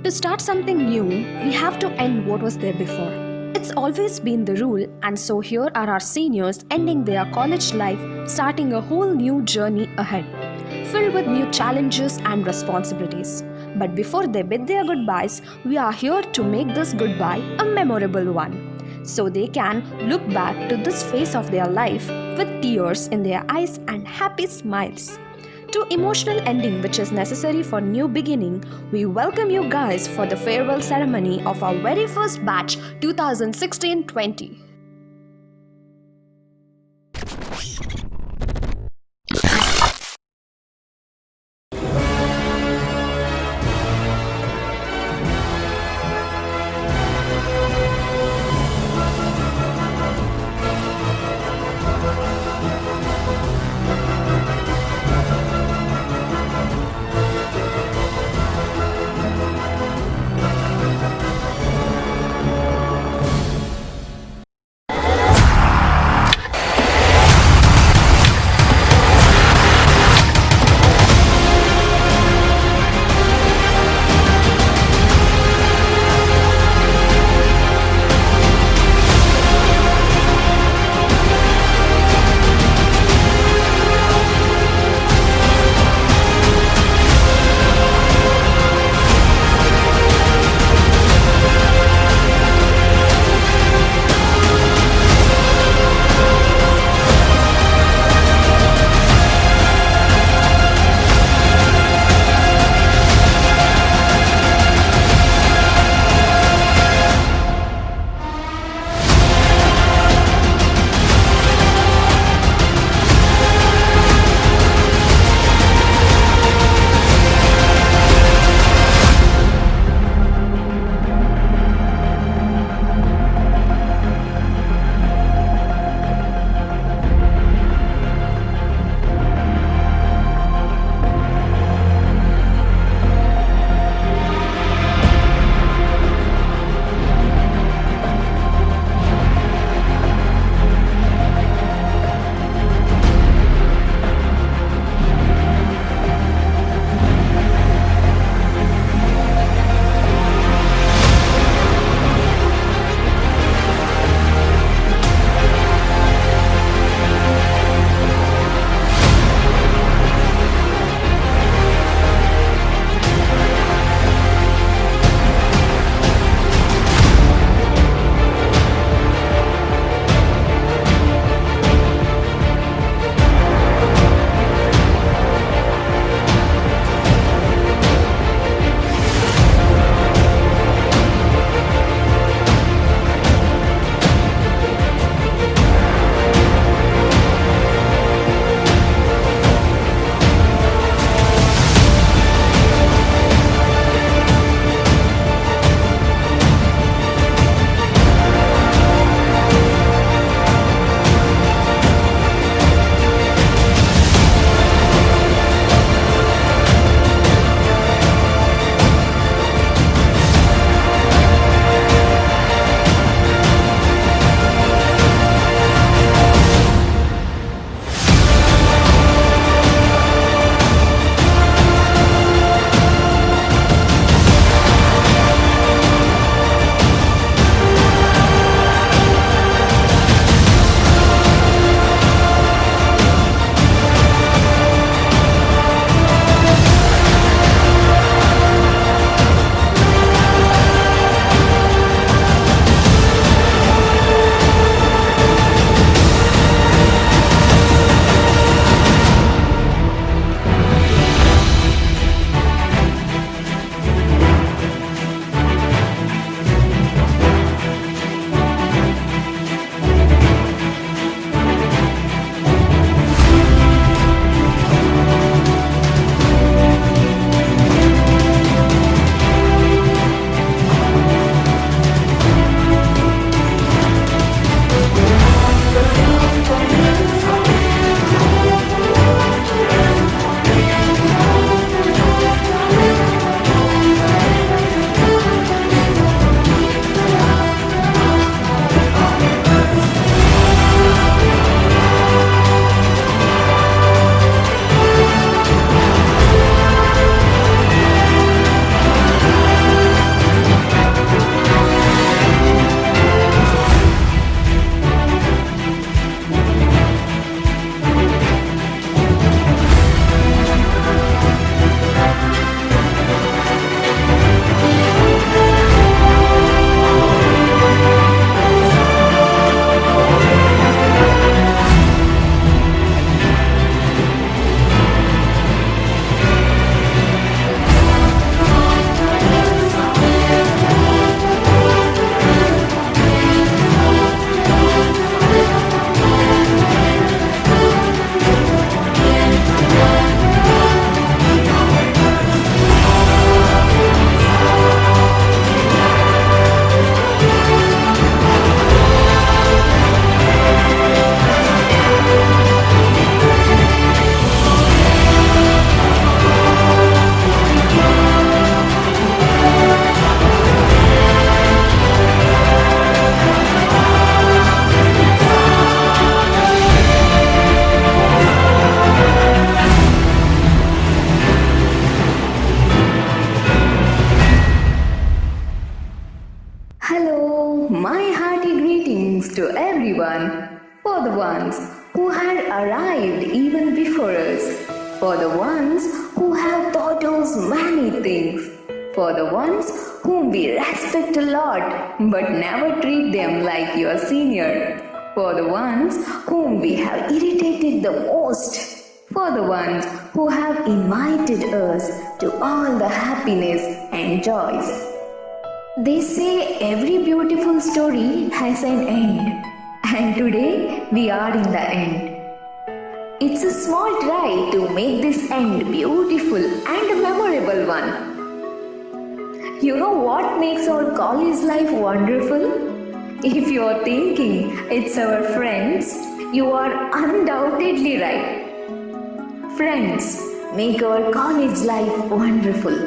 To start something new, we have to end what was there before. It's always been the rule, and so here are our seniors ending their college life, starting a whole new journey ahead, filled with new challenges and responsibilities. But before they bid their goodbyes, we are here to make this goodbye a memorable one, so they can look back to this phase of their life with tears in their eyes and happy smiles. To emotional ending which is necessary for new beginning, we welcome you guys for the farewell ceremony of our very first batch 2016-20. the ones who had arrived even before us, for the ones who have taught us many things, for the ones whom we respect a lot but never treat them like your senior, for the ones whom we have irritated the most, for the ones who have invited us to all the happiness and joys. They say every beautiful story has an end, and today we are in the end. It's a small try to make this end beautiful and a memorable one. You know what makes our college life wonderful? If you are thinking it's our friends, you are undoubtedly right. Friends make our college life wonderful.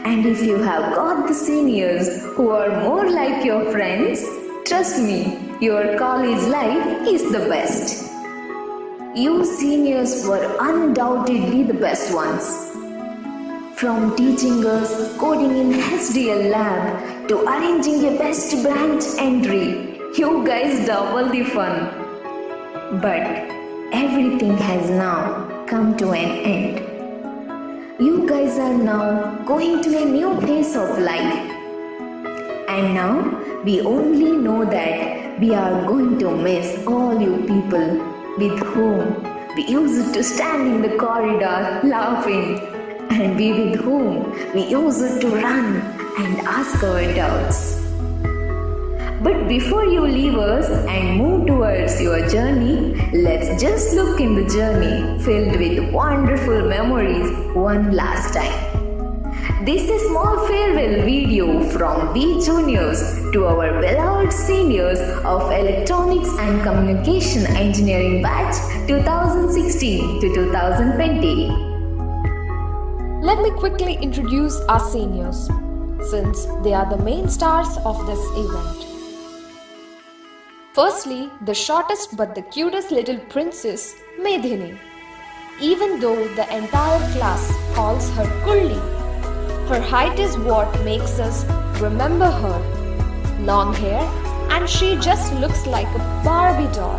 And if you have got the seniors who are more like your friends, trust me, your college life is the best. You seniors were undoubtedly the best ones. From teaching us coding in HDL lab to arranging a best branch entry, you guys double the fun. But everything has now come to an end. You guys are now going to a new phase of life. And now we only know that we are going to miss all you people with whom we used to stand in the corridor laughing, and we with whom we used to run and ask our doubts. But before you leave us and move towards your journey, let's just look in the journey filled with wonderful memories one last time. This is a small farewell video from we juniors to our beloved seniors of Electronics and Communication Engineering batch 2016 to 2020. Let me quickly introduce our seniors, since they are the main stars of this event. Firstly, the shortest but the cutest little princess, Medhini. Even though the entire class calls her Kulli, her height is what makes us remember her. Long hair, and she just looks like a Barbie doll.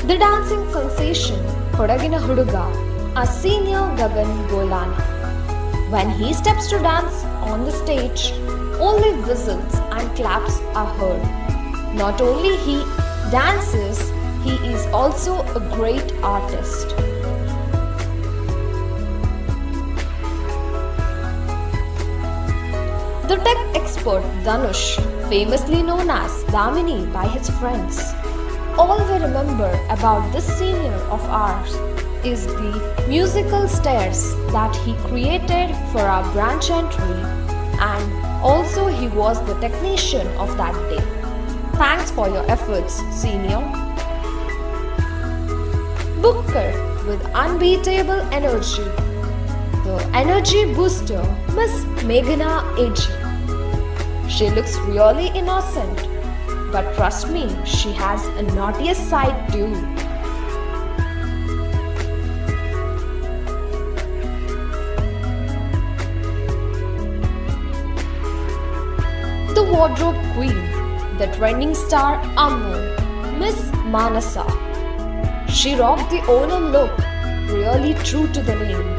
The dancing sensation, Kodagina Huduga, a senior Gagan Golani. When he steps to dance on the stage, only whistles and claps are heard. Not only he dances, he is also a great artist. The tech expert Dhanush, famously known as Damini by his friends. All we remember about this senior of ours is the musical stairs that he created for our branch entry, and also he was the technician of that day. Thanks for your efforts, senior. Booker with unbeatable energy. The energy booster, Miss Meghana AG. She looks really innocent, but trust me, she has a naughtiest side too. The wardrobe queen, the trending star Ammu, Miss Manasa. She rocked the Onam look, really true to the name.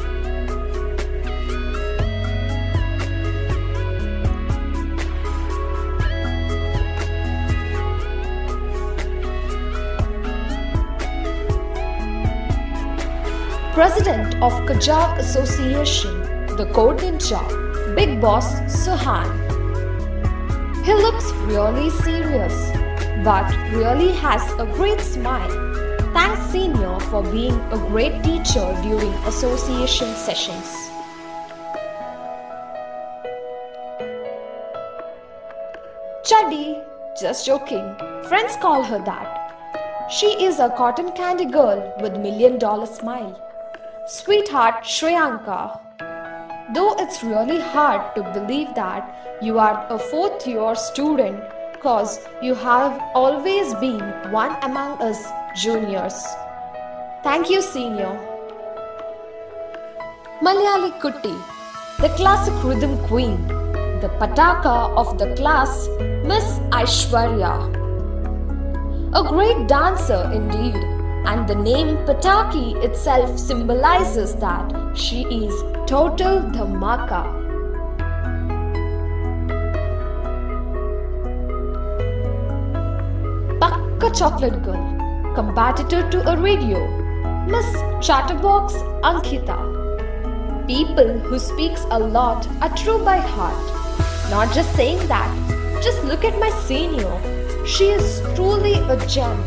President of Kajak Association, the Code Ninja, Big Boss Suhan. He looks really serious, but really has a great smile. Thanks senior for being a great teacher during association sessions. Chuddy, just joking. Friends call her that. She is a cotton candy girl with $1 million smile. Sweetheart Shreyanka. Though it's really hard to believe that you are a fourth year student cause you have always been one among us juniors. Thank you, senior. Malayali Kutti. the classic rhythm queen, the pataka of the class, Miss Aishwarya. A great dancer indeed, and the name Pataki itself symbolizes that she is total dhamaka. Pakka chocolate girl, competitor to a radio, Miss Chatterbox Ankita. People who speaks a lot are true by heart. Not just saying that, just look at my senior. She is truly a gem.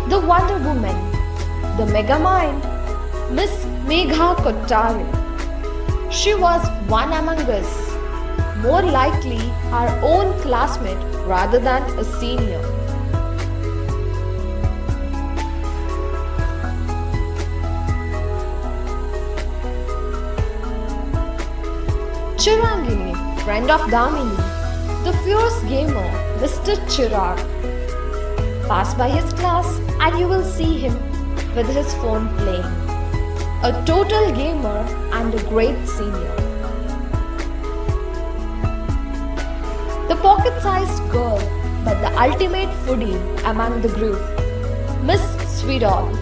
The Wonder Woman, the Mega Mind, Miss Megha Kottari. She was one among us, more likely our own classmate rather than a senior. Chirangini, friend of Damini, the fierce gamer, Mr. Chirag. Pass by his class and you will see him with his phone playing. A total gamer and a great senior. The pocket-sized girl, but the ultimate foodie among the group, Miss Sweetall.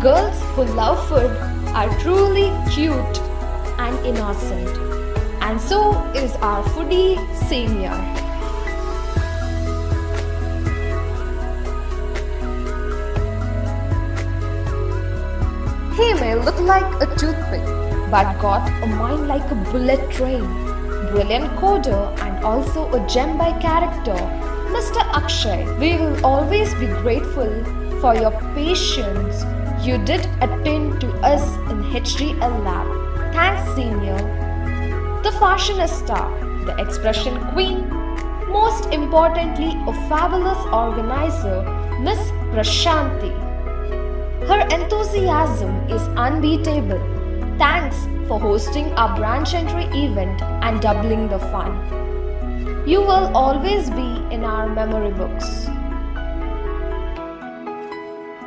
Girls who love food are truly cute and innocent. And so is our foodie senior. He may look like a toothpick, but got a mind like a bullet train. Brilliant coder and also a gem by character, Mr. Akshay. We will always be grateful for your patience you did attend to us in HDL Lab. Thanks, senior. The fashionista, the expression queen, most importantly a fabulous organizer, Miss Prashanti. Her enthusiasm is unbeatable. Thanks for hosting our branch entry event and doubling the fun. You will always be in our memory books.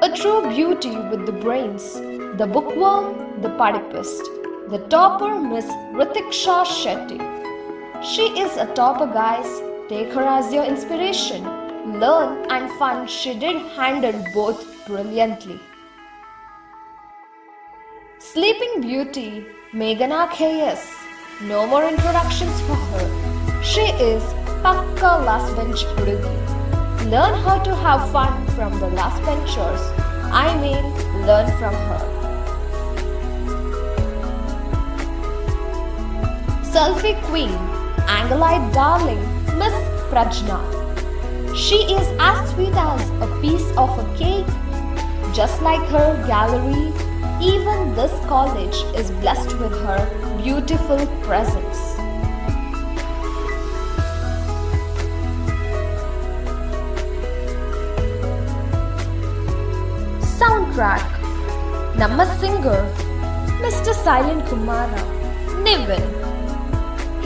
A true beauty with the brains, the bookworm, the pudipist. The topper, Miss Ritiksha Shetty. She is a topper, guys. Take her as your inspiration. Learn and fun she did handle both brilliantly. Sleeping Beauty, Meghana KS. No more introductions for her. She is Pakka last bench Hudugi. Learn how to have fun from the last benchers. I mean, learn from her. Selfie Queen, Angelite Darling, Miss Prajna. She is as sweet as a piece of a cake. Just like her gallery, even this college is blessed with her beautiful presence. Soundtrack, Namma Singer, Mr. Silent Kumara, Niven.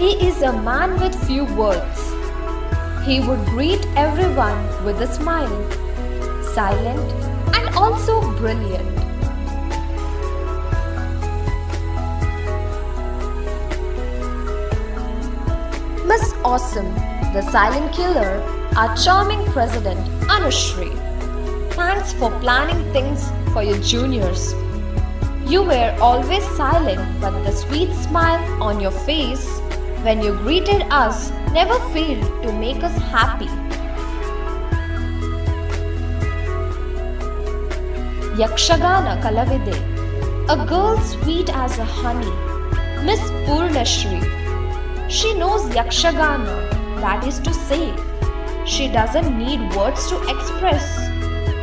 He is a man with few words. He would greet everyone with a smile, silent and also brilliant. Miss Awesome, the silent killer, our charming president, Anushri. Thanks for planning things for your juniors. You were always silent, but the sweet smile on your face when you greeted us never failed to make us happy. Yakshagana Kalavide, a girl sweet as a honey, Miss Purnashri. She knows Yakshagana, that is to say, she doesn't need words to express.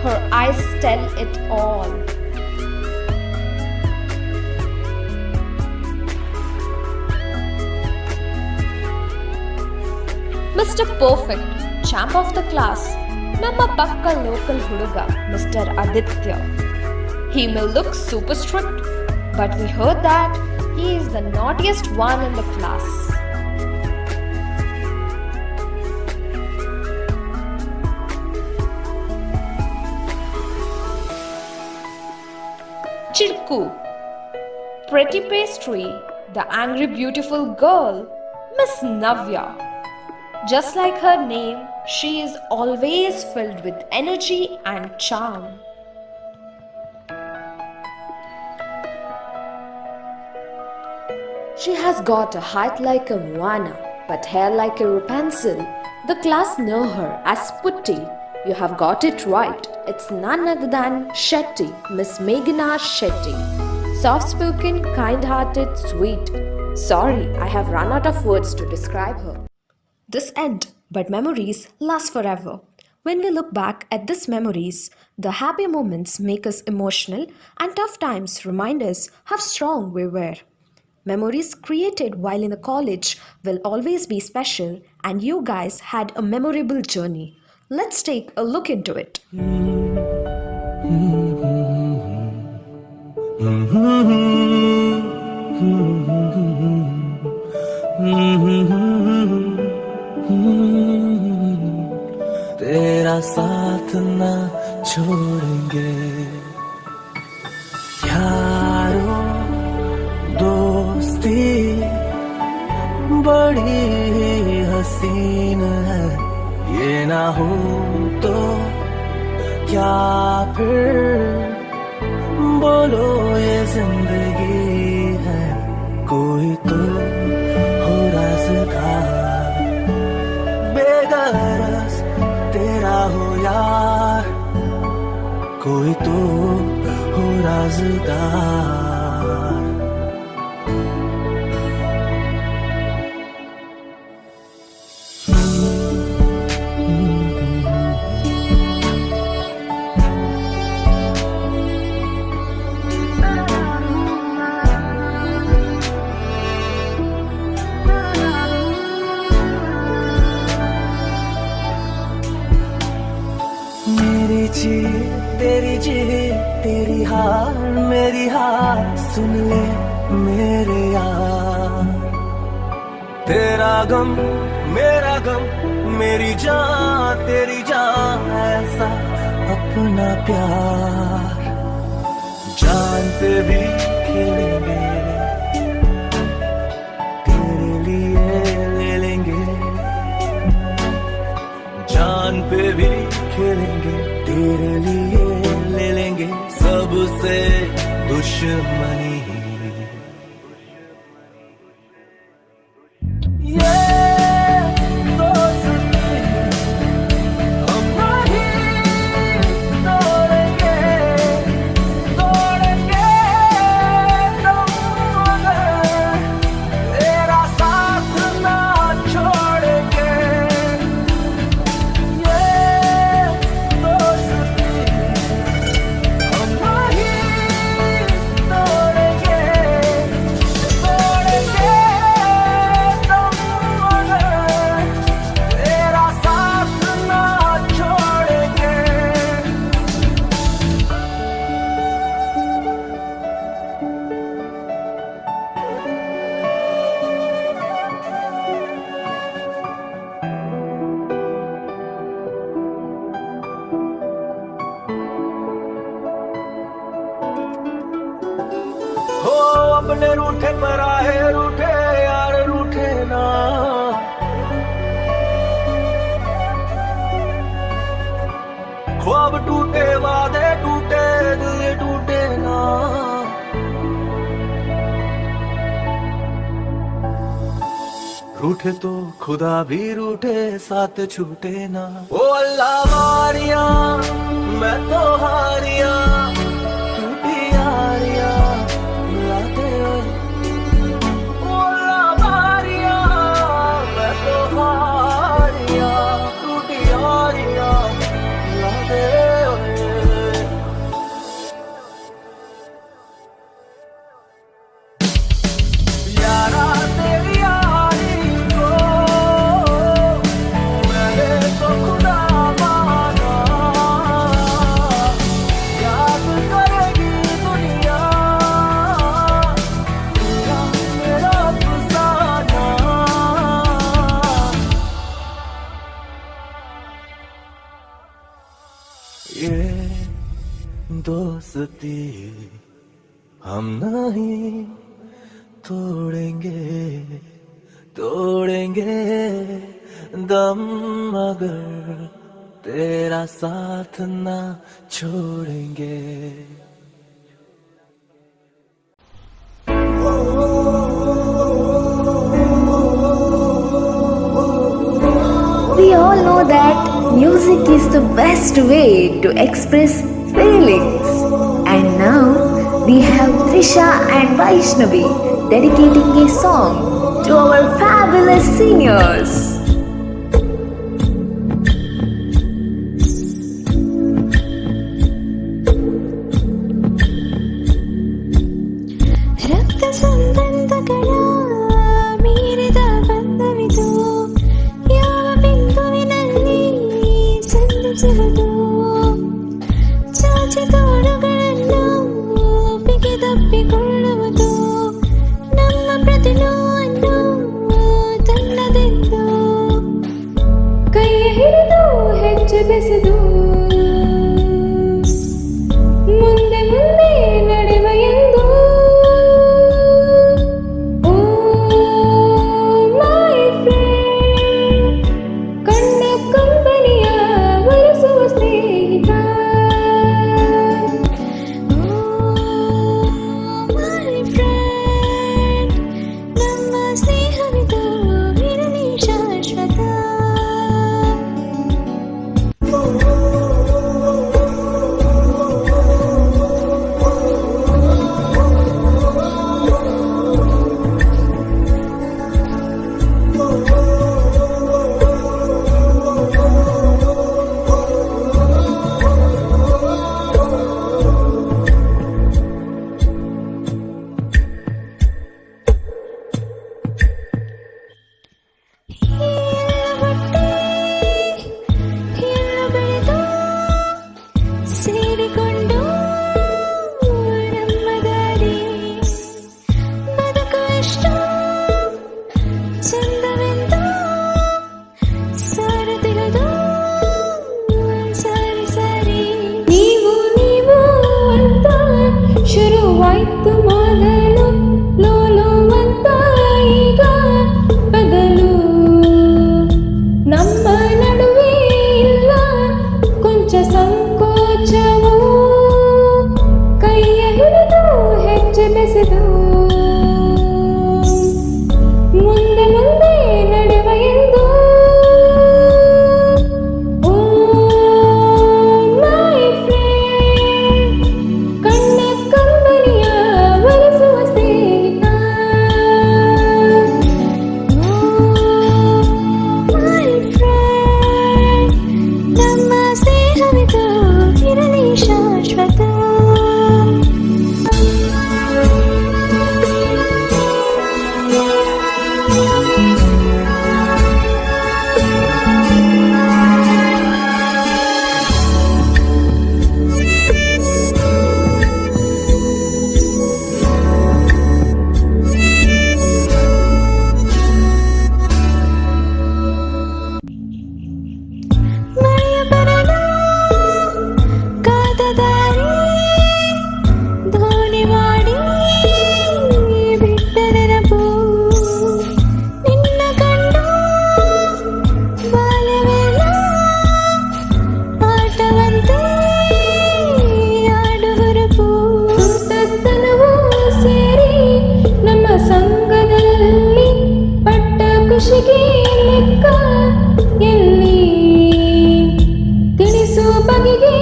Her eyes tell it all. Mr. Perfect, champ of the class, Namma Pakka local Huduga, Mr. Aditya. He may look super strict, but we heard that he is the naughtiest one in the class. Chirku, pretty pastry, the angry beautiful girl, Miss Navya. Just like her name, she is always filled with energy and charm. She has got a height like a Moana, but hair like a Rapunzel. The class know her as Putty. You have got it right. It's none other than Shetty, Miss Meghna Shetty. Soft-spoken, kind-hearted, sweet. Sorry, I have run out of words to describe her. This end, but memories last forever. When we look back at these memories, the happy moments make us emotional and tough times remind us how strong we were. Memories created while in the college will always be special, and you guys had a memorable journey. Let's take a look into it. तेरा साथ ना छोड़ेंगे यारो दोस्ती बड़ी हसीन है ये ना हो तो क्या फिर बोलो ये जिंदगी है कोई तो हो राज़दार बेगरज तेरा हो यार कोई तो हो राज़दार तेरी जी तेरी हार मेरी हार सुन ले मेरे यार तेरा गम मेरी जान तेरी जान ऐसा अपना प्यार जान पे भी खेलेंगे तेरे लिए ले लेंगे जान पे भी खेलेंगे तेरे लिए ले लेंगे सबसे दुश्मनी ये दोस्ती हम नहीं तोड़ेंगे तुम तेरा साथ ना छोड़ेंगे अपने रूठे पर आए रूठे यार रूठे ना ख्वाब टूटे वादे टूटे दिल टूटे ना रूठे तो खुदा भी रूठे साथ छूटे ना ओ अल्लाह वारिया मैं तो हारिया टूटी यारिया ये दोस्ती हम नहीं तोड़ेंगे तोड़ेंगे दम मगर तेरा साथ ना छोड़ेंगे. We all know that music is the best way to express feelings. And now we have Trisha and Vaishnavi dedicating a song to our fabulous seniors. ರಕ್ತ ಸಂಬಂಧಗಳ ಮೀರಿದ ಬಂಧವಿದು ಯಾವ ಬಿಂದುವಿನಲ್ಲಿ ಸಂಧಿಸುವುದು ಚಾಚಿ ತೋಳುಗಳನ್ನು ಬಿಗಿದಪ್ಪಿಕೊಳ್ಳುವುದು ನಮ್ಮ ಪ್ರತಿ ನೋವನ್ನು ತನ್ನದೆಂದು ಕೈಯ ಹಿಡಿದು ಹೆಜ್ಜೆ ಬೆಸೆದು ಮುಂದೆ ಮುಂದೆ ನಡೆವ ಎಂದು ಸೇರಿಕೊಂಡು ನಮ್ಮ ದಾರಿ ಬದುಕುವಷ್ಟು ಚಂದವೆಂದು ಸಾರದಿರುವುದು ಸಾರಿ ಸಾರಿ ನೀವು ನೀವು ಅಂತ ಶುರುವಾಯ್ತು ಮೊದಲು ಲೋಲೋ ಅಂತ ಈಗ ಬದಲು ನಮ್ಮ ನಡುವೆ ಇಲ್ಲ ಕೊಂಚ ಸಂಕೋಚವು ಕೈಯ ಹಿಡಿದು ಹೆಜ್ಜೆ ಬೆಸೆದು ಮುಂದೆ ಮುಂದೆ ನಡೆವ ಎಂದು ಓ ಮೈ ಫ್ರೆಂಡ್ ಕಣ್ಣ ಕಂಬನಿಯ ಒಲಿಸುವ ಸ್ನೇಹಿತ ಮೈ ಫ್ರೆಂಡ್ ನಮ್ಮ ಸ್ನೇಹವಿದು ಇರಲಿ ಶಾಶ್ವತ ಮಳೆಯ ಬರಲು ಕಾದ ದಾರಿ ಧೋನಿ ಮಾಡಿ ಬಿಟ್ಟ ನೆನಪು ನಿನ್ನ ಕಂಡು ಬಾಲ್ಯವೆಲ್ಲ ಆಟವಂತೆ ಆಡು ಹುರುಪು ಸುತ್ತತನವೂ ಸೇರಿ ನಮ್ಮ ಸಂಘದಲ್ಲಿ ಪಟ್ಟ ಖುಷಿಗೆ ಲೆಕ್ಕ ಎಲ್ಲಿ ತಿಳಿಸು ಬಗೆಗೆ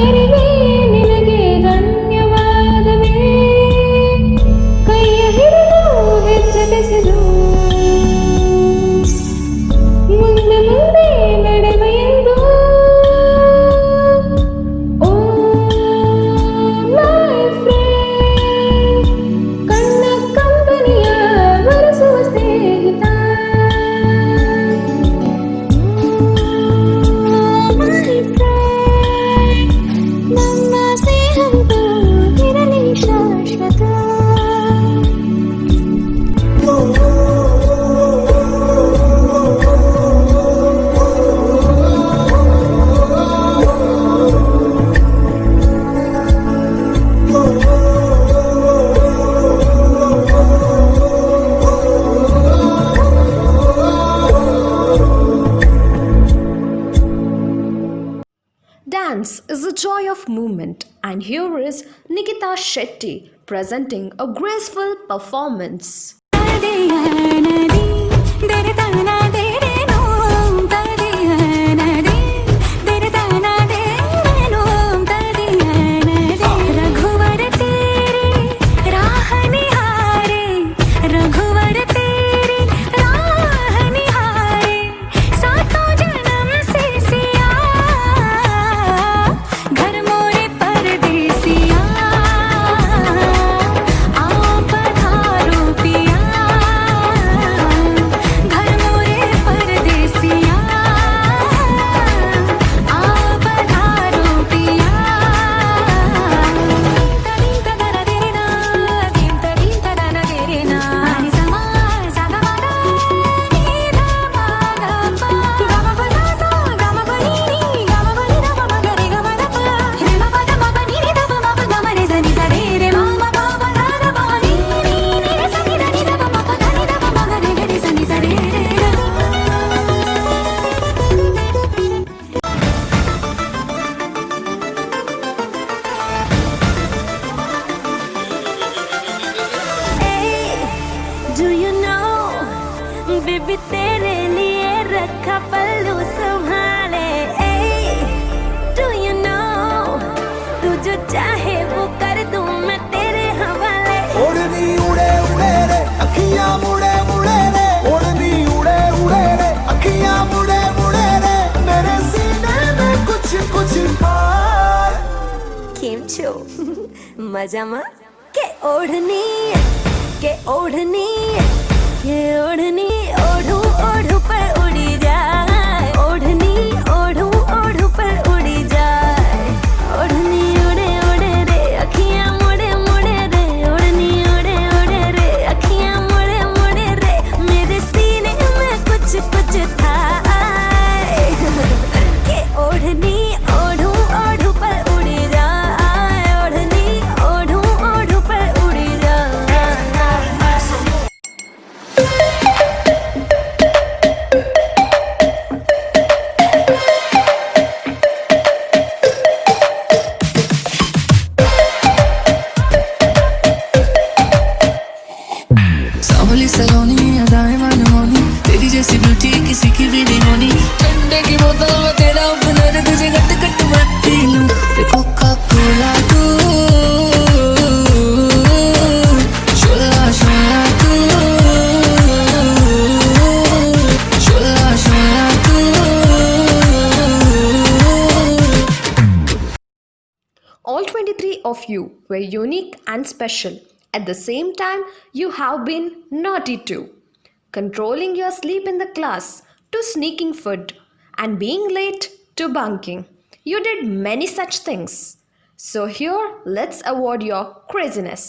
ಅರಿವೆ ನಿನಗೆ ಧನ್ಯವಾದವೇ ಕೈಯ ಹಿಡಿದು ಹೆಜ್ಜೆ ಬೆಸೆದು ಮುಂದೆ ಮುಂದೆ ನಡೆವ ಎಂದು ಓ ಮೈ ಫ್ರೆಂಡ್ ಕಣ್ಣ ಕಂಬನಿಯ ಒಲಿಸುವ ಸ್ನೇಹಿತ my friend Dance is the joy of movement, and here is Nikita Shetty presenting a graceful performance. Do you know, baby तेरे लिए रखा पल्लू संभाले. Do you know, तू जो चाहे वो कर दूं मैं तेरे हवाले. ओढ़नी उड़े उड़े रे अखियां मुड़े मुड़े रे ओढ़नी उड़े उड़े रे अखियां मुड़े मुड़े रे मेरे सीने में कुछ कुछ पार. केम छो मजामा के ओढ़नी ओढ़ू ओढ़ू पर उड़ी जाए. ओढ़नी ओढ़ू ओढ़ू पर उड़ी जाए. ओढ़नी उड़े उड़े रे अखियां मुड़े मुड़े रे. ओढ़नी उड़े उड़े रे अखियां मुड़े मुड़े रे मेरे सीने में कुछ कुछ था. के ओढ़नी ओढ़ू ओढ़ू पर उड़ी जाए. ओढ़नी ओढ़ू ओढ़ू पर उड़ी जाए. सांवली सलोनी अदाएं मनमोनी तेरी जैसी ब्यूटी किसी की भी नहीं होनी. ठंडे की बोतल में तेरा हुनर तुझे गट गट मैं पी लूं. कोका कोला तू शोला शोला तू शोला शोला तू. All 23 of you were unique and special. At the same time, you have been naughty too. Controlling your sleep in the class, to sneaking food, and being late to bunking. You did many such things. So here, let's award your craziness.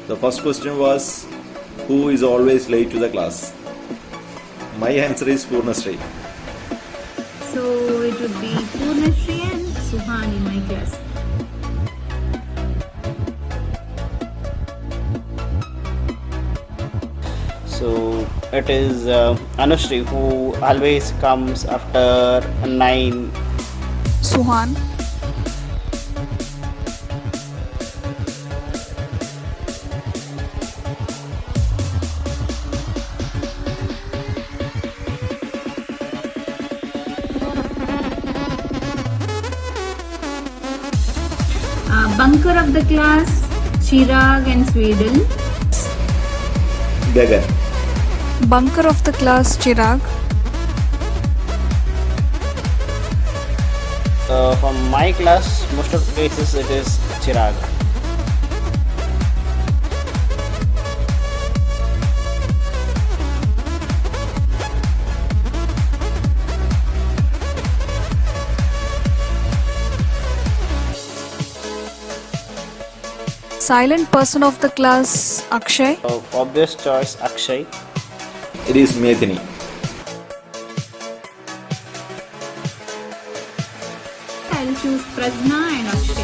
The first question was, who is always late to the class? My answer is Purnashree. So it would be Purnashree and Suhan in my class. So it is Anushree who always comes after 9. Suhan. Bunker of the class, Chirag and Sweden. Gagan. Bunker of the class, Chirag. From my class, most of the cases it is Chirag. Silent person of the class, Akshay. Obvious choice, Akshay. It is Medini. I'll choose Prajna and Akshay.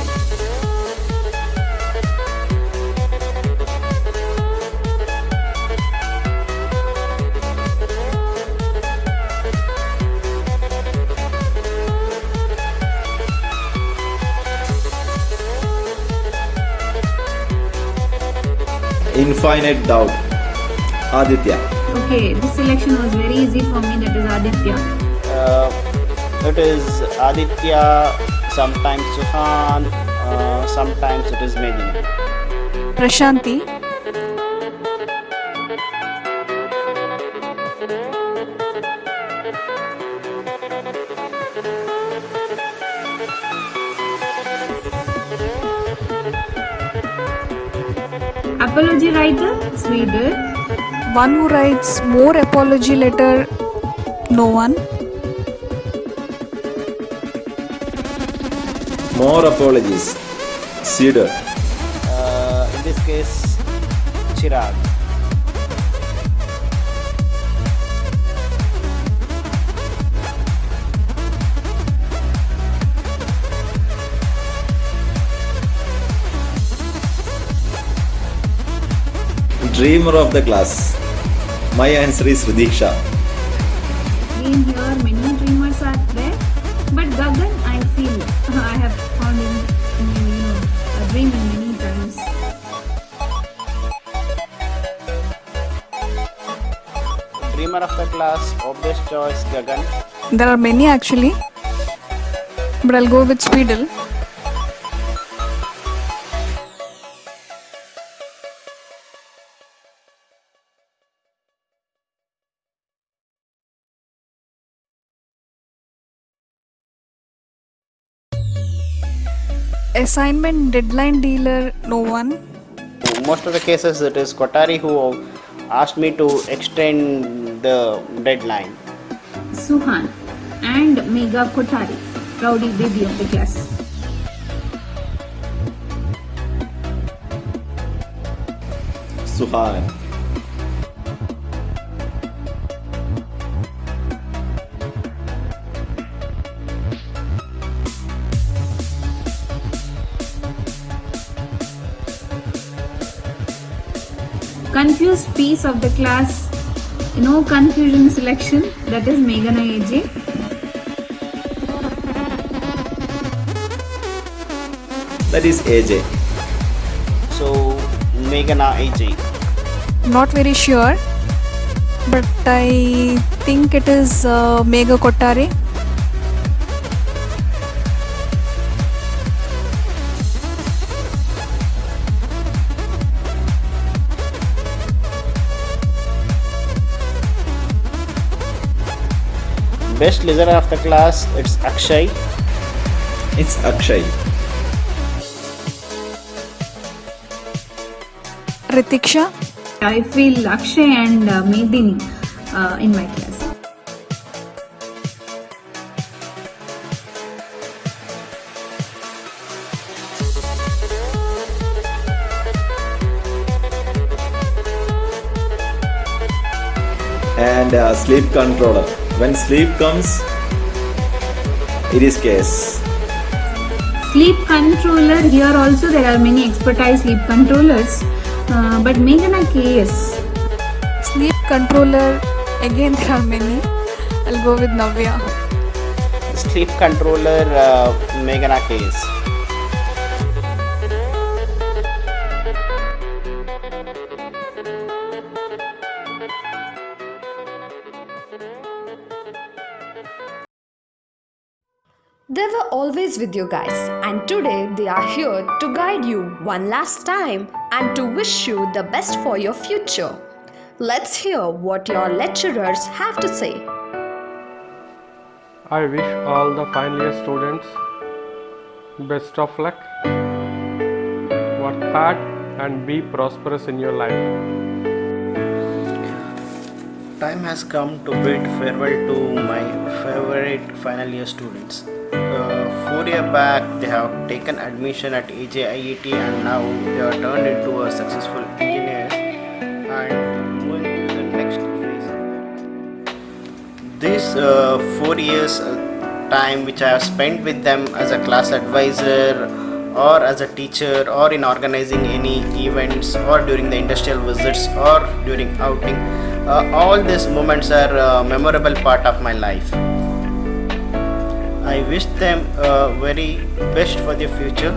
Infinite doubt. Aditya. Okay, this selection was very easy for me, that is Aditya. It is Aditya, sometimes Suhan, sometimes it is Medini. Prashanti. Apology writer, Sweden. One who writes more apology letter, no one. More apologies. Cedar. In this case, Chirag. Dreamer of the class. My answer is Ridiksha. In here, many dreamers are there, but Gagan, I feel I have found him, dreaming many times. Dreamer of the class, obvious choice, Gagan. There are many actually, but I'll go with Speedle. Assignment deadline dealer, no one. Most of the cases it is Kotari who asked me to extend the deadline. Suhan and Megha Kothari, rowdy baby of the class. Suhan. Confused piece of the class, no confusion selection, that is Meghana AJ. That is AJ. So, Meghana AJ. Not very sure, but I think it is Megha Kottare. Best listener of the class, it's Akshay. It's Akshay. Ritiksha. I feel Akshay and Medini in my class. And sleep controller. When sleep comes, it is case. Sleep controller, here also there are many expertise sleep controllers, but Meghana KS. Sleep controller, again there are many. I'll go with Navya. Sleep controller, Meghana case. They were always with you guys, and today they are here to guide you one last time and to wish you the best for your future. Let's hear what your lecturers have to say. I wish all the final year students best of luck. Work hard and be prosperous in your life. time has come to bid farewell to my favorite final year students. 4 years back, they have taken admission at AJIET and now they are turned into a successful engineers and moving to the next phase of their life. This 4 years time which I have spent with them as a class advisor or as a teacher or in organizing any events or during the industrial visits or during outing, all these moments are a memorable part of my life. I wish them very best for their future.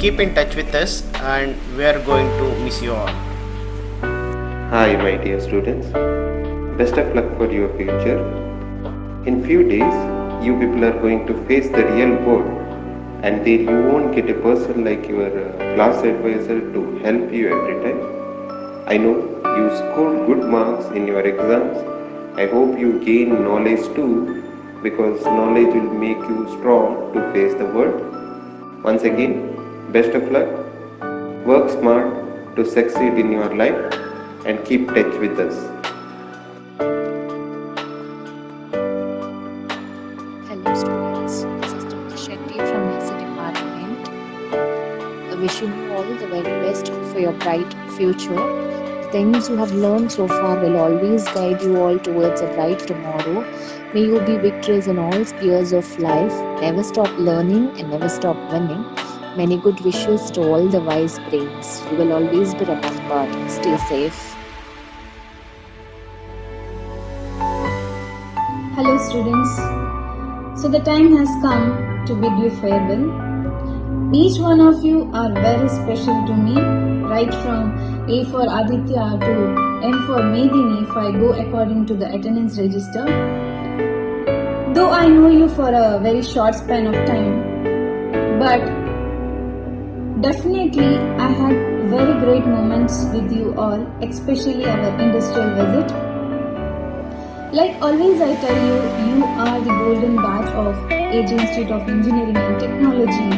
Keep in touch with us and we are going to miss you all. Hi my dear students, best of luck for your future. In few days, you people are going to face the real world and there you won't get a person like your class advisor to help you every time. I know you scored good marks in your exams. I hope you gain knowledge too, because knowledge will make you strong to face the world. Once again, best of luck. Work smart to succeed in your life and keep touch with us. Hello students, this is Dr. Shetty from Maths department. Wishing you all the very best for your bright future. The things you have learned so far will always guide you all towards a bright tomorrow. May you be victorious in all spheres of life. Never stop learning and never stop winning. Many good wishes to all the wise brains. You will always be remembered. Stay safe. Hello students. So the time has come to bid you farewell. Each one of you are very special to me, right from A for Aditya to M for Medini if I go according to the attendance register. Though I know you for a very short span of time, but definitely I had very great moments with you all, especially our industrial visit. Like always I tell you, you are the golden batch of AJ Institute of Engineering and Technology,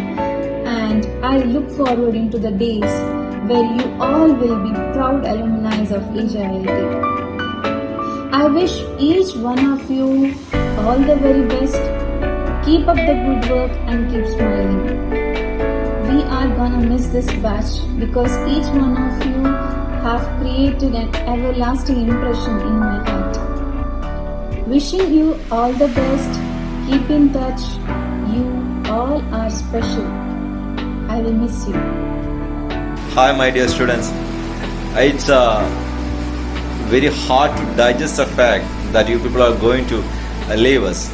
and I look forward into the days where you all will be proud alumni of AJIIT. I wish each one of you all the very best. Keep up the good work and keep smiling. We are gonna miss this batch because each one of you have created an everlasting impression in my heart. Wishing you all the best. Keep in touch. You all are special. I will miss you. Hi, my dear students. It's very hard to digest the fact that you people are going to leave us.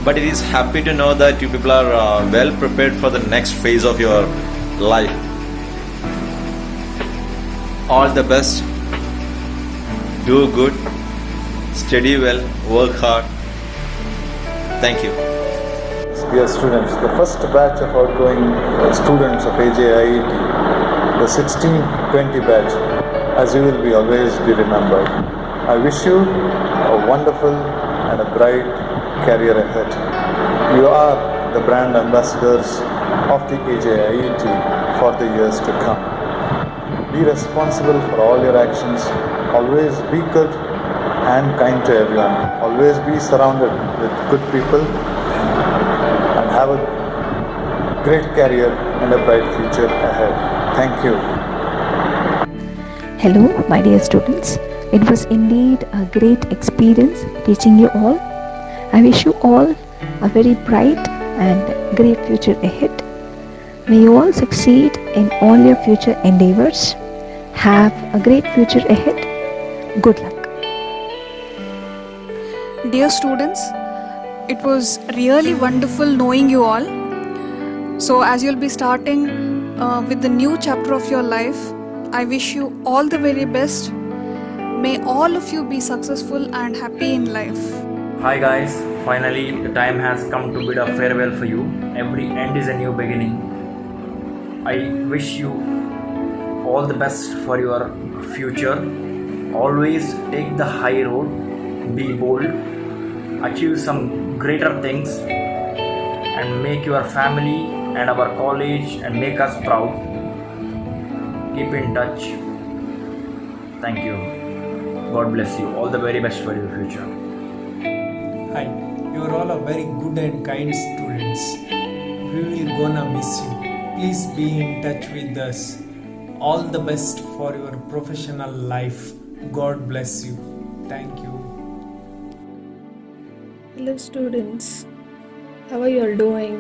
But it is happy to know that you people are well prepared for the next phase of your life. All the best. Do good. Study well. Work hard. Thank you. Dear students, the first batch of outgoing students of AJIET, the 1620 batch, as you will be always be remembered. I wish you a wonderful and a bright career ahead. You are the brand ambassadors of the AJIET for the years to come. Be responsible for all your actions. Always be good and kind to everyone. Always be surrounded with good people and have a great career and a bright future ahead. Thank you. Hello, my dear students. It was indeed a great experience teaching you all. I wish you all a very bright and great future ahead. May you all succeed in all your future endeavors. Have a great future ahead. Good luck. Dear students, it was really wonderful knowing you all. So as you'll be starting with the new chapter of your life, I wish you all the very best. May all of you be successful and happy in life. Hi guys, finally the time has come to bid a farewell for you. Every end is a new beginning. I wish you all the best for your future. Always take the high road, be bold, achieve some greater things and make your family and our college and make us proud. Keep in touch. Thank you. God bless you. All the very best for your future. Hi, you are all a very good and kind students. We will gonna miss you. Please be in touch with us. All the best for your professional life. God bless you. Thank you. Hello students, how are you all doing?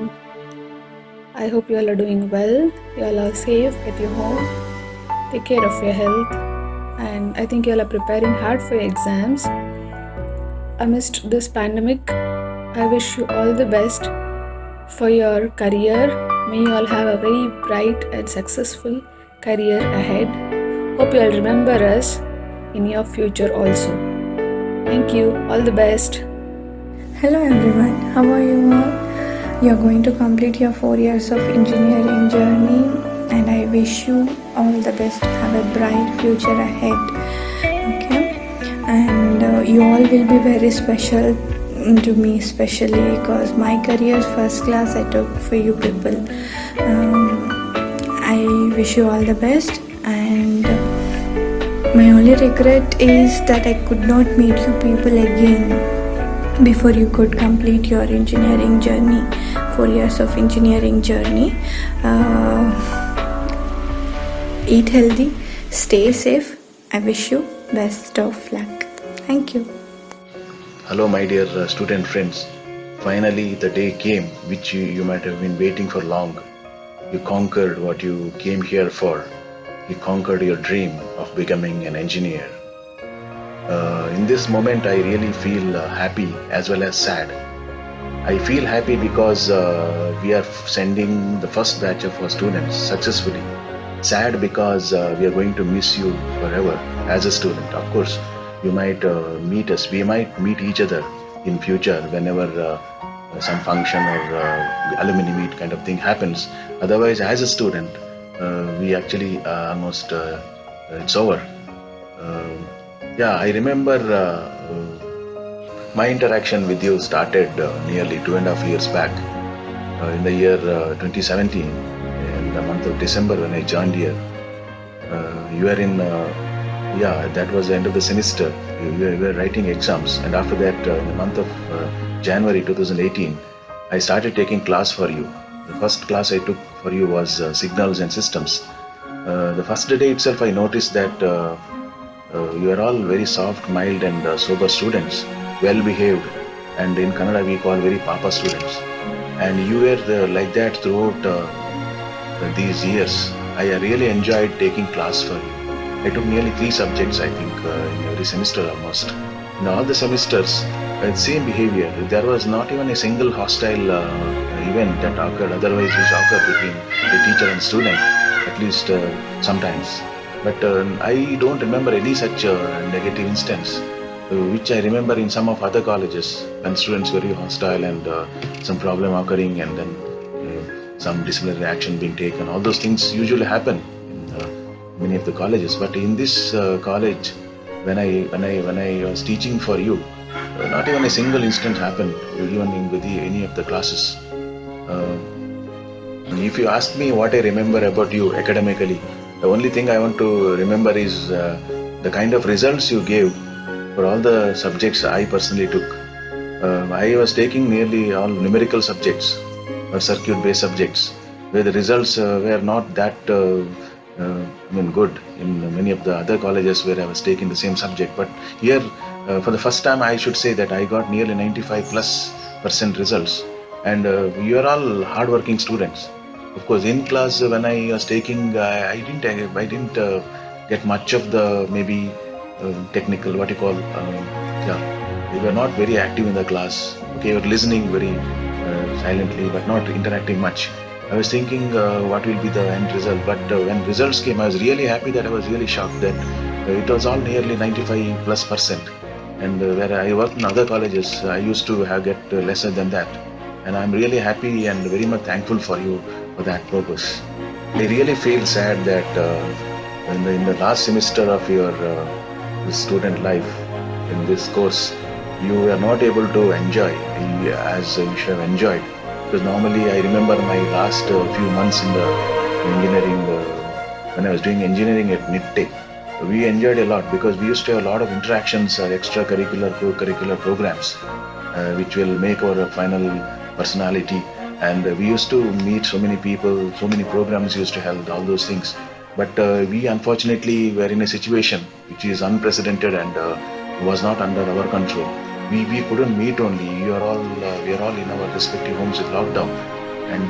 I hope you all are doing well. You all are safe at your home. Take care of your health, and I think you all are preparing hard for your exams. Amidst this pandemic, I wish you all the best for your career. May you all have a very bright and successful career ahead. Hope you all remember us in your future also. Thank you. All the best. Hello everyone, how are you all? You are going to complete your 4 years of engineering journey, and I wish you all the best. Have a bright future ahead. Okay, and you all will be very special to me, especially because my career first class I took for you people. I wish you all the best, and my only regret is that I could not meet you people again before you could complete your engineering journey, 4 years of engineering journey. Eat healthy, stay safe. I wish you best of luck. Thank you. Hello my dear student friends. Finally the day came which you might have been waiting for long. You conquered what you came here for. You conquered your dream of becoming an engineer. In this moment I really feel happy as well as sad. I feel happy because we are sending the first batch of our students successfully. Sad because we are going to miss you forever as a student. Of course, you might meet us, we might meet each other in future whenever some function or alumni meet kind of thing happens. Otherwise, as a student, we actually almost it's over. I remember my interaction with you started nearly 2.5 years back in the year 2017, in the month of December when I joined here. You were in, that was the end of the semester. You were writing exams, and after that, in the month of January 2018, I started taking class for you. The first class I took for you was Signals and Systems. The first day itself, I noticed that you are all very soft, mild and sober students, well behaved, and in Kannada we call very papa students. And you were like that throughout these years. I really enjoyed taking class for you. I took nearly 3 subjects, I think, in every semester almost. In all the semesters, same behavior. There was not even a single hostile event that occurred, otherwise which occurred between the teacher and student, at least sometimes. But I don't remember any such negative instance, which I remember in some of other colleges when students were very hostile and some problem occurring, and then some disciplinary action being taken. All those things usually happen in many of the colleges. But in this college, when I was teaching for you, not even a single incident happened, even in any of the classes. If you ask me what I remember about you academically, the only thing I want to remember is the kind of results you gave for all the subjects I personally took. I was taking nearly all numerical subjects or circuit-based subjects, where the results were not that good in many of the other colleges where I was taking the same subject. But here, for the first time, I should say that I got nearly 95+% results. And you are all hard-working students. Of course, in class when I was taking, I didn't get much of the maybe technical, we were not very active in the class. Okay, you were listening very silently, but not interacting much. I was thinking what will be the end result, but when results came, I was really happy. That I was really shocked that it was all nearly 95+%. And where I worked in other colleges, I used to get lesser than that. And I'm really happy and very much thankful for you for that purpose. I really feel sad that in the last semester of your student life in this course, you are not able to enjoy as you should have enjoyed. Because normally I remember my last few months in the engineering, when I was doing engineering at NITTE, we enjoyed a lot because we used to have a lot of interactions, extracurricular, co-curricular programs, which will make our final personality. And we used to meet so many people, so many programs used to held, all those things. But we unfortunately were in a situation which is unprecedented and was not under our control. We couldn't meet only. We are all in our respective homes with lockdown, and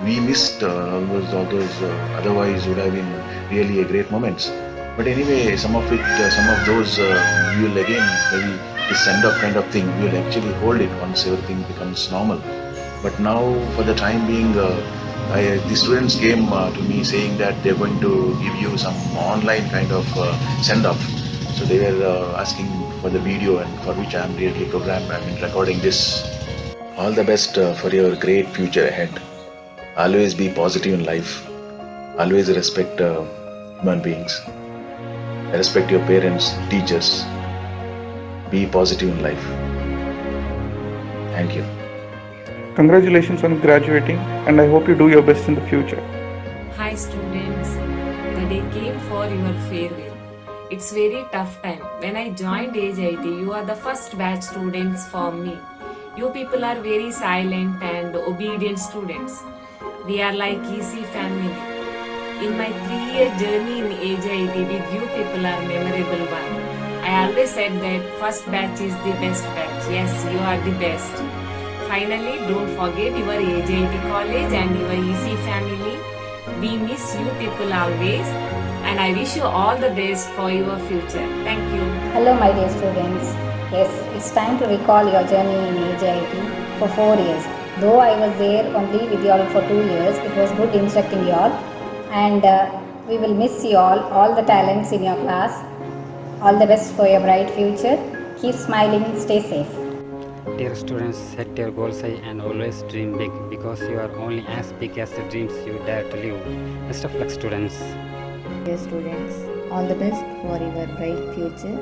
we missed all those. Otherwise, would have been really a great moments. But anyway, some of those we will again maybe this send-off kind of thing. We will actually hold it once everything becomes normal. But now, for the time being, the students came to me saying that they're going to give you some online kind of send-off. So they were asking for the video, and for which I am really programmed. I mean, recording this. All the best for your great future ahead. Always be positive in life. Always respect human beings. Respect your parents, teachers. Be positive in life. Thank you. Congratulations on graduating, and I hope you do your best in the future. Hi students, the day came for your farewell. It's very tough time. When I joined Age IT, you are the first batch students for me. You people are very silent and obedient students. We are like easy family. In my 3-year journey in Age IT, with you people are memorable one. I always said that first batch is the best batch. Yes, you are the best. Finally, don't forget your Age IT college and your EC family. We miss you people always, and I wish you all the best for your future. Thank you. Hello my dear students. Yes, it's time to recall your journey in Age IT for 4 years. Though I was there only with you all for 2 years, it was good instructing you all, and we will miss you all the talents in your class. All the best for your bright future. Keep smiling, stay safe. Dear students, set your goals high and always dream big, because you are only as big as the dreams you dare to live. Best of luck, students. Dear students, all the best for your bright future.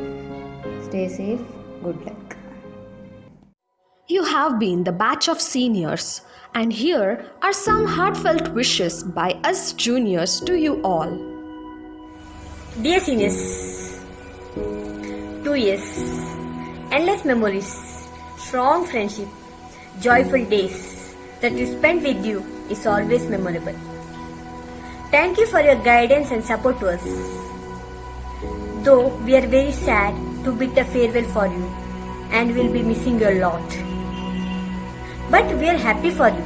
Stay safe. Good luck. You have been the batch of seniors, and here are some heartfelt wishes by us juniors to you all. Dear seniors, 2 years, endless memories, strong friendship, joyful days that we spent with you is always memorable. Thank you for your guidance and support to us. Though we are very sad to bid a farewell for you, and will be missing you a lot. But we are happy for you,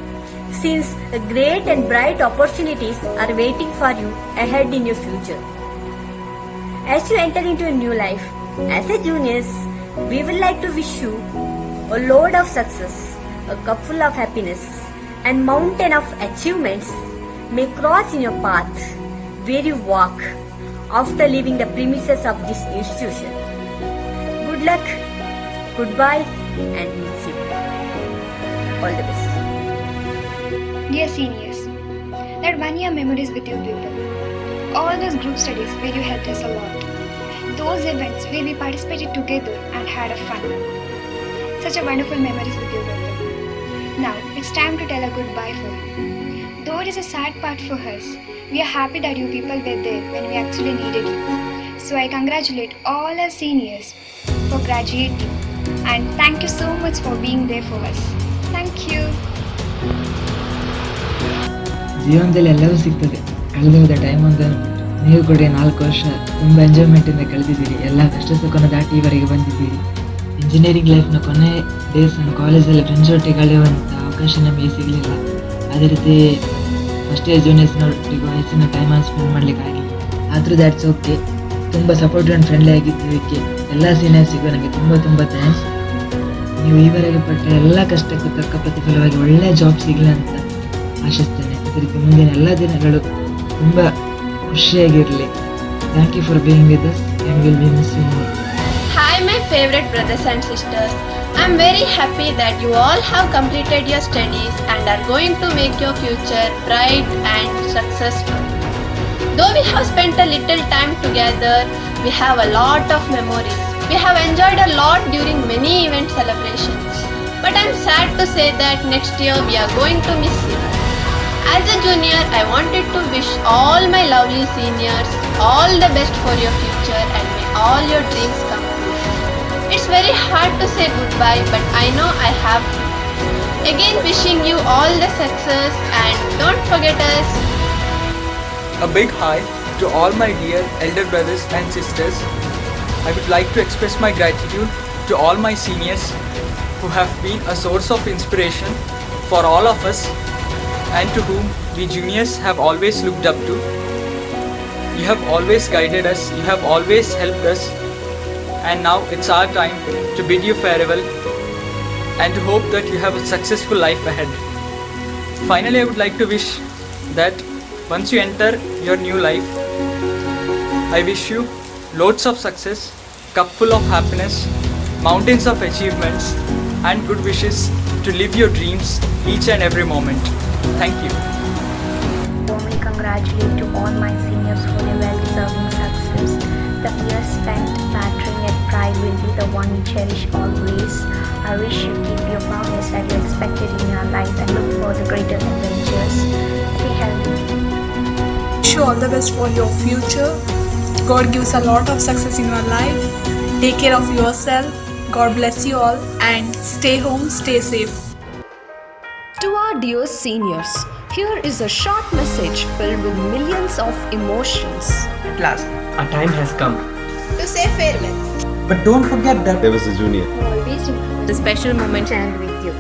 since great and bright opportunities are waiting for you ahead in your future. As you enter into a new life, as a juniors, we would like to wish you a load of success, a cup full of happiness, and mountain of achievements may cross in your path where you walk after leaving the premises of this institution. Good luck, goodbye, and meet you. All the best. Dear seniors, that 1 year memories with you people. All those group studies where you helped us a lot. Those events where we participated together and had a fun. Such a wonderful memories with you people. Now it's time to tell a goodbye for you. Though it is a sad part for us, we are happy that you people were there when we actually needed you. So I congratulate all our seniors for graduating, and thank you so much for being there for us. Thank you. ಜೀವನದಲ್ಲಿ ಎಲ್ಲವೂ ಸಿಗ್ತದೆ. ಕಳೆದು ಹೋದ time ಅಂತ ನೀವು ಕೂಡ 4 ವರ್ಷ ತುಂಬ ಎಂಜಾಯ್ಮೆಂಟಿಂದ ಕಳೆದಿದ್ದೀರಿ. ಎಲ್ಲ ಕಷ್ಟ ಸುಖನ ದಾಟಿ ಈವರೆಗೆ ಬಂದಿದ್ದೀರಿ. ಇಂಜಿನಿಯರಿಂಗ್ ಲೈಫ್ನ ಕೊನೆ ಡೇಸನ್ನು ಕಾಲೇಜಲ್ಲಿ ಫ್ರೆಂಡ್ಸ್ ಒಟ್ಟಿಗೆ ಕಳೆಯುವಂಥ ಅವಕಾಶ ನಮಗೆ ಸಿಗಲಿಲ್ಲ. ಅದೇ ರೀತಿ ಫಸ್ಟ್ ಇಯರ್ ಜೂನಿಯರ್ಸ್ನೊಟ್ಟಿಗೂ ಹೆಚ್ಚಿನ ಟೈಮನ್ನು ಸ್ಪೆಂಡ್ ಮಾಡಲಿಕ್ಕೆ ಆಗಿಲ್ಲ. ಆದರೂ ದ್ಯಾಟ್ಸ್ ಓಕೆ. ತುಂಬ ಸಪೋರ್ಟಿವ್ ಆ್ಯಂಡ್ ಫ್ರೆಂಡ್ಲಿ ಆಗಿದ್ದಕ್ಕೆ ಎಲ್ಲ ಸೀನಿಯರ್ಸಿಗೂ ನನಗೆ ತುಂಬ ಥ್ಯಾಂಕ್ಸ್. ನೀವು ಈವರೆಗೆ ಪಟ್ಟ ಎಲ್ಲ ಕಷ್ಟಕ್ಕೂ ತಕ್ಕ ಪ್ರತಿಫಲವಾಗಿ ಒಳ್ಳೆಯ ಜಾಬ್ ಸಿಗಲಿ ಅಂತ ಆಶಿಸ್ತೇನೆ. ಅದೇ ರೀತಿ ಮುಂದಿನ ಎಲ್ಲ ದಿನಗಳು ತುಂಬ ಖುಷಿಯಾಗಿರಲಿ. Thank you for being with us and will be missing you. Hi my favorite brothers and sisters. I am very happy that you all have completed your studies and are going to make your future bright and successful. Though we have spent a little time together, we have a lot of memories. We have enjoyed a lot during many event celebrations. But I am sad to say that next year we are going to miss you. As a junior, I wanted to wish all my lovely seniors all the best for your future and may all your dreams come true. It's very hard to say goodbye, but I know I have to. Again, wishing you all the success and don't forget us. A big hi to all my dear elder brothers and sisters. I would like to express my gratitude to all my seniors who have been a source of inspiration for all of us and to whom we juniors have always looked up to. You have always guided us, you have always helped us, and now it's our time to bid you farewell and to hope that you have a successful life ahead. Finally, I would like to wish that once you enter your new life, I wish you loads of success, cup full of happiness, mountains of achievements, and good wishes to live your dreams each and every moment. Thank you. Warmly congratulate to all my seniors for their well-deserving success. The years spent battering at Pride will be the one you cherish always. I wish you keep your promise that you expected in your life and look for the greater adventures. Stay healthy. Wish you all the best for your future. God gives a lot of success in your life. Take care of yourself. God bless you all and stay home, stay safe. To our dear seniors, here is a short message filled with millions of emotions. At last, our time has come. To say farewell. But don't forget that There was a junior. Always remember the special moment and with you.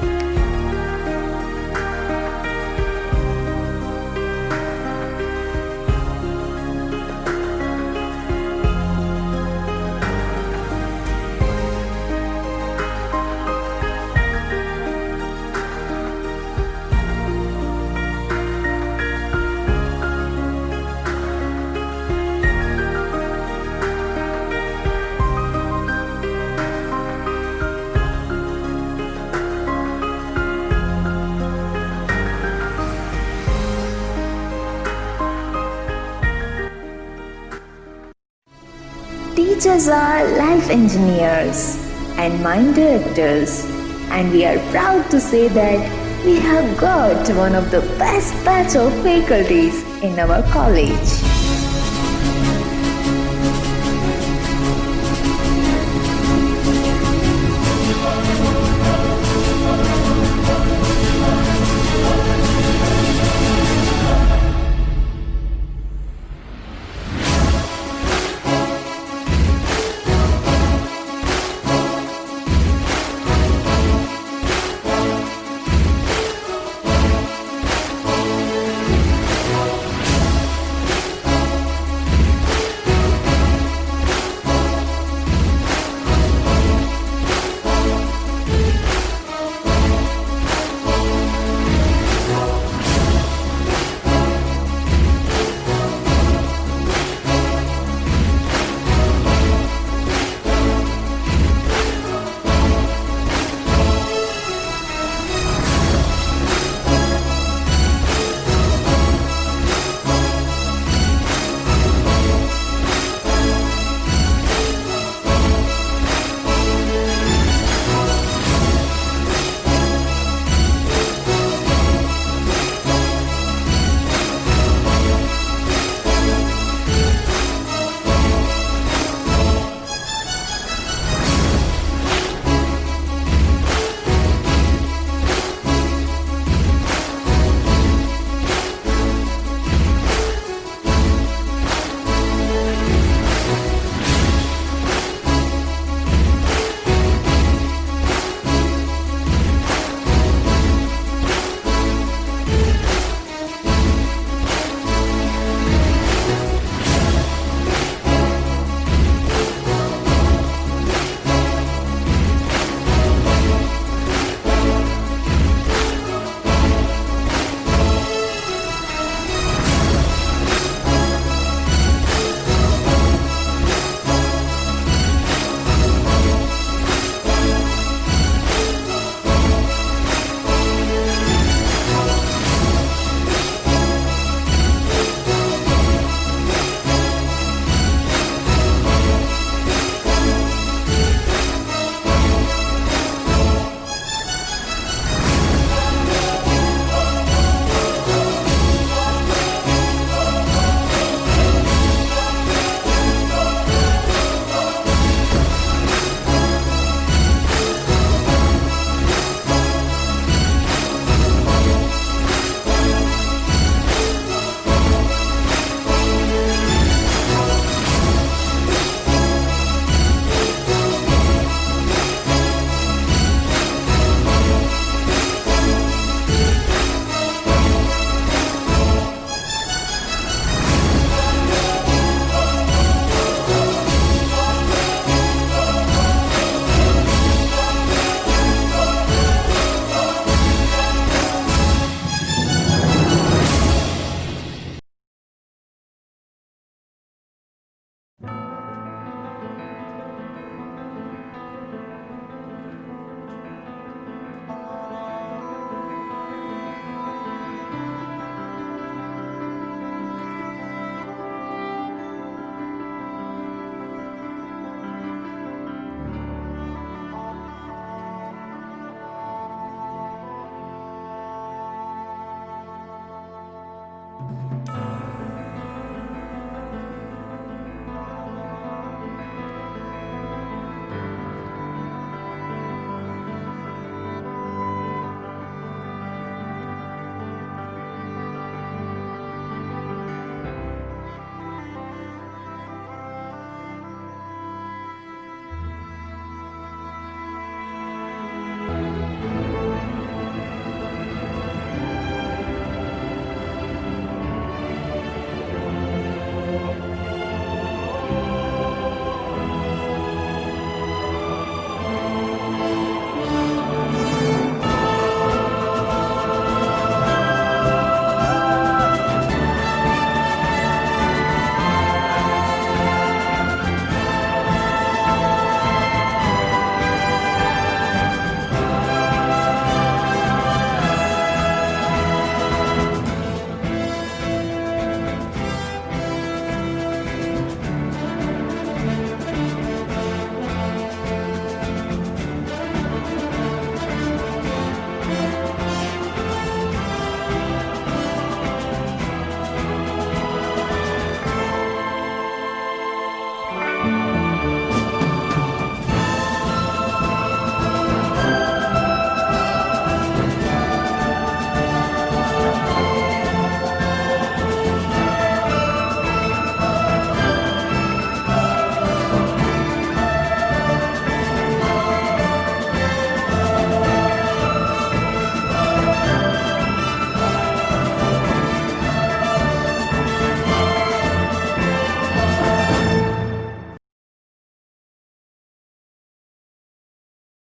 Teachers are life engineers and mind directors, and we are proud to say that we have got one of the best batch of faculties in our college.